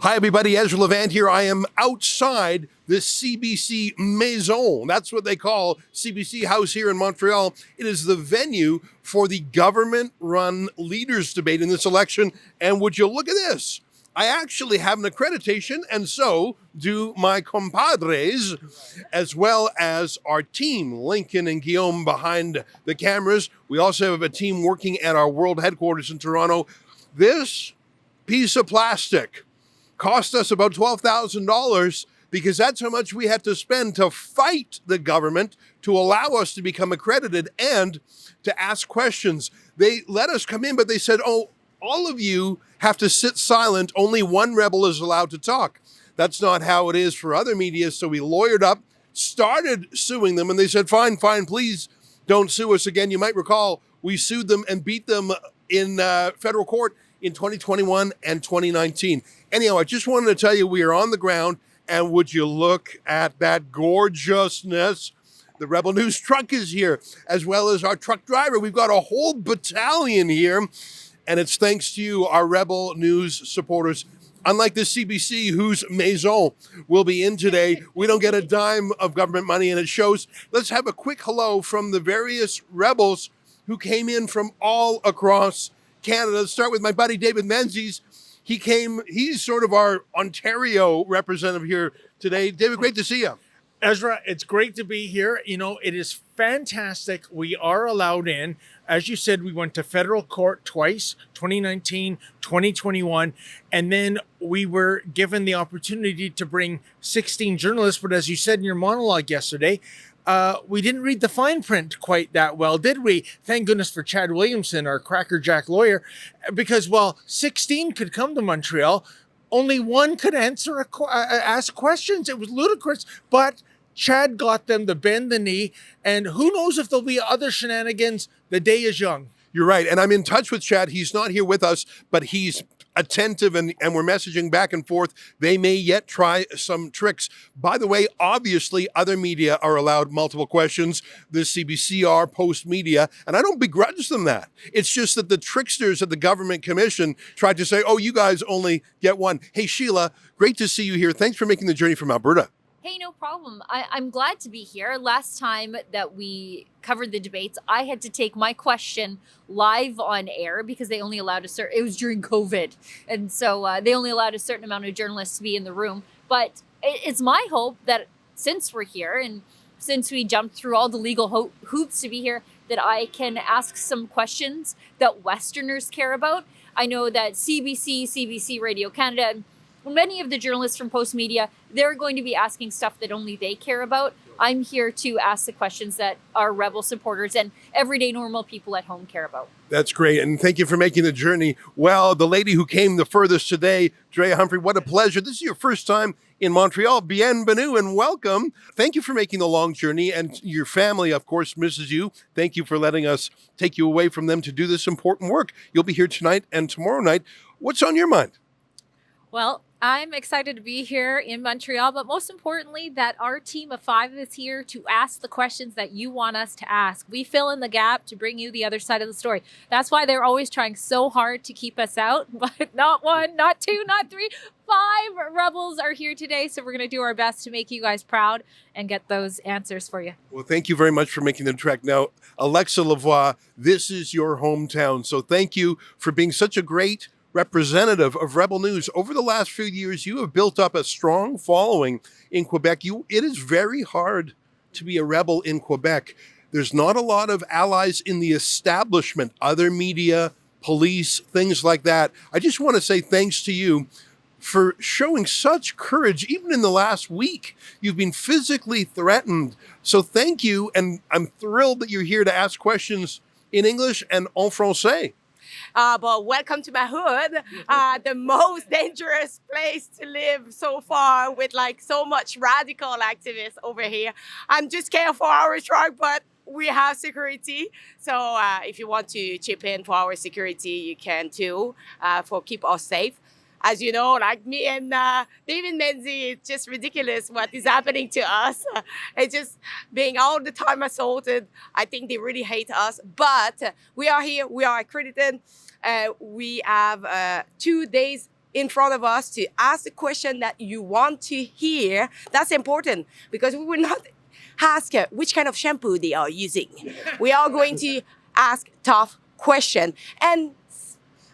Hi, everybody. Ezra Levant here. I am outside the CBC Maison. That's what they call CBC House here in Montreal. It is the venue for the government-run leaders debate in this election. And would you look at this? I actually have an accreditation, and so do my compadres, as well as our team, Lincoln and Guillaume behind the cameras. We also have a team working at our world headquarters in Toronto. This piece of plastic cost us about $12,000 because that's how much we had to spend to fight the government to allow us to become accredited and to ask questions. They let us come in, but they said, oh, all of you have to sit silent. Only one rebel is allowed to talk. That's not how it is for other media. So we lawyered up, started suing them, and they said, fine, please don't sue us again. You might recall we sued them and beat them in federal court in 2021 and 2019. Anyhow, I just wanted to tell you we are on the ground, and would you look at that gorgeousness? The Rebel News truck is here, as well as our truck driver. We've got a whole battalion here, and it's thanks to you, our Rebel News supporters. Unlike the CBC, whose maison will be in today, we don't get a dime of government money, and it shows. Let's have a quick hello from the various rebels who came in from all across Canada. Let's start with my buddy David Menzies. He's sort of our Ontario representative here today. David, great to see you. Ezra, it's great to be here. You know, it is fantastic. We are allowed in. As you said, we went to federal court twice, 2019, 2021, and then we were given the opportunity to bring 16 journalists. But as you said in your monologue yesterday, we didn't read the fine print quite that well, did we? Thank goodness for Chad Williamson, our crackerjack lawyer, because while 16 could come to Montreal, only one could ask questions. It was ludicrous, but Chad got them to bend the knee, and who knows if there'll be other shenanigans. The day is young. You're right, and I'm in touch with Chad. He's not here with us, but he's attentive, and we're messaging back and forth. They may yet try some tricks. By the way, obviously, other media are allowed multiple questions. The CBCR, Post Media, and I don't begrudge them that. It's just that the tricksters at the Government Commission tried to say, oh, you guys only get one. Hey, Sheila, great to see you here. Thanks for making the journey from Alberta. Hey, no problem. I'm glad to be here. Last time that we covered the debates, I had to take my question live on air because they only allowed it was during COVID. And so they only allowed a certain amount of journalists to be in the room. But it's my hope that since we're here and since we jumped through all the legal hoops to be here, that I can ask some questions that Westerners care about. I know that CBC Radio Canada, many of the journalists from Post Media, they're going to be asking stuff that only they care about. I'm here to ask the questions that our Rebel supporters and everyday normal people at home care about. That's great, and thank you for making the journey. Well, the lady who came the furthest today, Drea Humphrey, what a pleasure. This is your first time in Montreal. Bienvenue and welcome. Thank you for making the long journey, and your family, of course, misses you. Thank you for letting us take you away from them to do this important work. You'll be here tonight and tomorrow night. What's on your mind? Well, I'm excited to be here in Montreal, but most importantly, that our team of 5 is here to ask the questions that you want us to ask. We fill in the gap to bring you the other side of the story. That's why they're always trying so hard to keep us out, but not 1, not 2, not 3, 5 rebels are here today. So we're going to do our best to make you guys proud and get those answers for you. Well, thank you very much for making the trek. Now, Alexa Lavoie, this is your hometown. So thank you for being such a great representative of Rebel News. Over the last few years, you have built up a strong following in Quebec. It is very hard to be a rebel in Quebec. There's not a lot of allies in the establishment, other media, police, things like that. I just want to say thanks to you for showing such courage. Even in the last week, you've been physically threatened. So thank you, and I'm thrilled that you're here to ask questions in English and en français. But welcome to my hood, the most dangerous place to live so far with like so much radical activists over here. I'm just scared for our truck, but we have security. So if you want to chip in for our security, you can too, for keep us safe. As you know, like me and David Menzies, it's just ridiculous what is happening to us. It's just being all the time assaulted. I think they really hate us, but we are here. We are accredited. We have 2 days in front of us to ask the question that you want to hear. That's important because we will not ask which kind of shampoo they are using. We are going to ask tough questions. And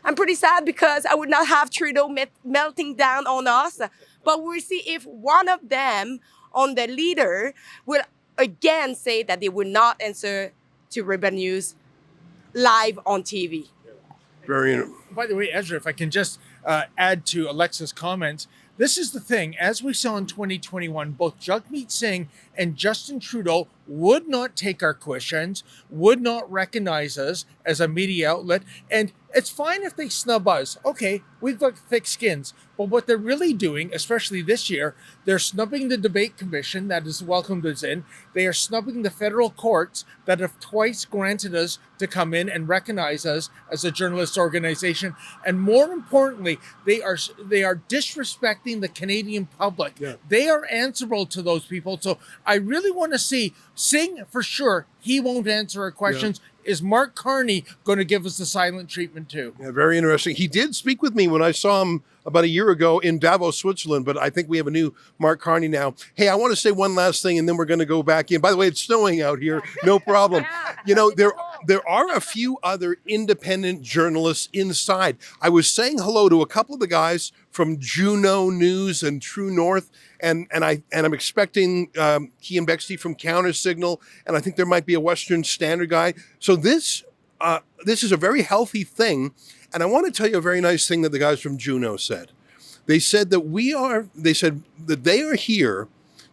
I'm pretty sad because I would not have Trudeau melting down on us, but we'll see if one of them on the leader will again say that they would not answer to Rebel News live on TV. Very. By the way, Ezra, if I can just add to Alexa's comments, this is the thing. As we saw in 2021, both Jagmeet Singh and Justin Trudeau would not take our questions, would not recognize us as a media outlet. And it's fine if they snub us. Okay, we've got thick skins. But what they're really doing, especially this year, they're snubbing the debate commission that has welcomed us in. They are snubbing the federal courts that have twice granted us to come in and recognize us as a journalist organization. And more importantly, they are disrespecting the Canadian public. Yeah. They are answerable to those people. So I really want to see Singh for sure. He won't answer our questions. Yeah. Is Mark Carney going to give us the silent treatment too? Yeah, very interesting. He did speak with me when I saw him about a year ago in Davos, Switzerland, but I think we have a new Mark Carney now. Hey, I want to say one last thing, and then we're going to go back in. By the way, it's snowing out here. No problem. You know, there are a few other independent journalists inside. I was saying hello to a couple of the guys from Juno News and True North, and I'm expecting Kian Bexley from Counter Signal, and I think there might be a Western Standard guy. So this is a very healthy thing. And I want to tell you a very nice thing that the guys from Juno said. They said that they are here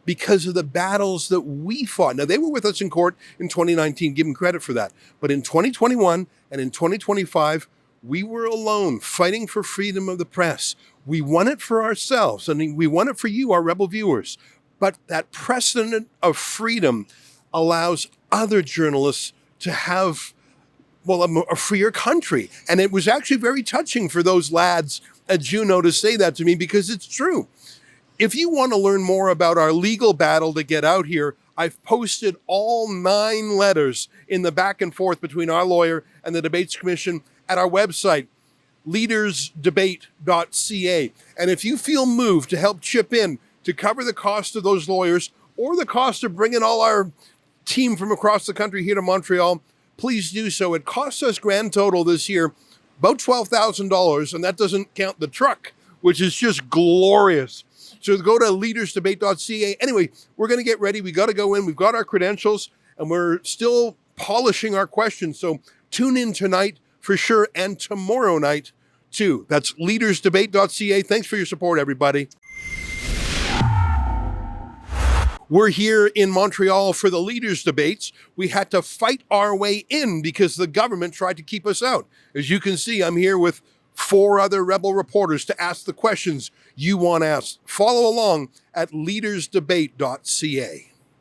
because of the battles that we fought. Now, they were with us in court in 2019, give them credit for that. But in 2021 and in 2025, we were alone fighting for freedom of the press. We won it for ourselves, and we won it for you, our Rebel viewers. But that precedent of freedom allows other journalists to have, well, a freer country. And it was actually very touching for those lads at Juno to say that to me, because it's true. If you want to learn more about our legal battle to get out here, I've posted all 9 letters in the back and forth between our lawyer and the Debates Commission at our website, leadersdebate.ca. And if you feel moved to help chip in to cover the cost of those lawyers or the cost of bringing all our team from across the country here to Montreal, please do so. It costs us grand total this year about $12,000, and that doesn't count the truck, which is just glorious. So go to leadersdebate.ca. Anyway, we're going to get ready. We got to go in. We've got our credentials, and we're still polishing our questions. So tune in tonight for sure, and tomorrow night too. That's leadersdebate.ca. Thanks for your support, everybody. We're here in Montreal for the leaders' debates. We had to fight our way in because the government tried to keep us out. As you can see, I'm here with 4 other Rebel reporters to ask the questions you want asked. Follow along at leadersdebate.ca.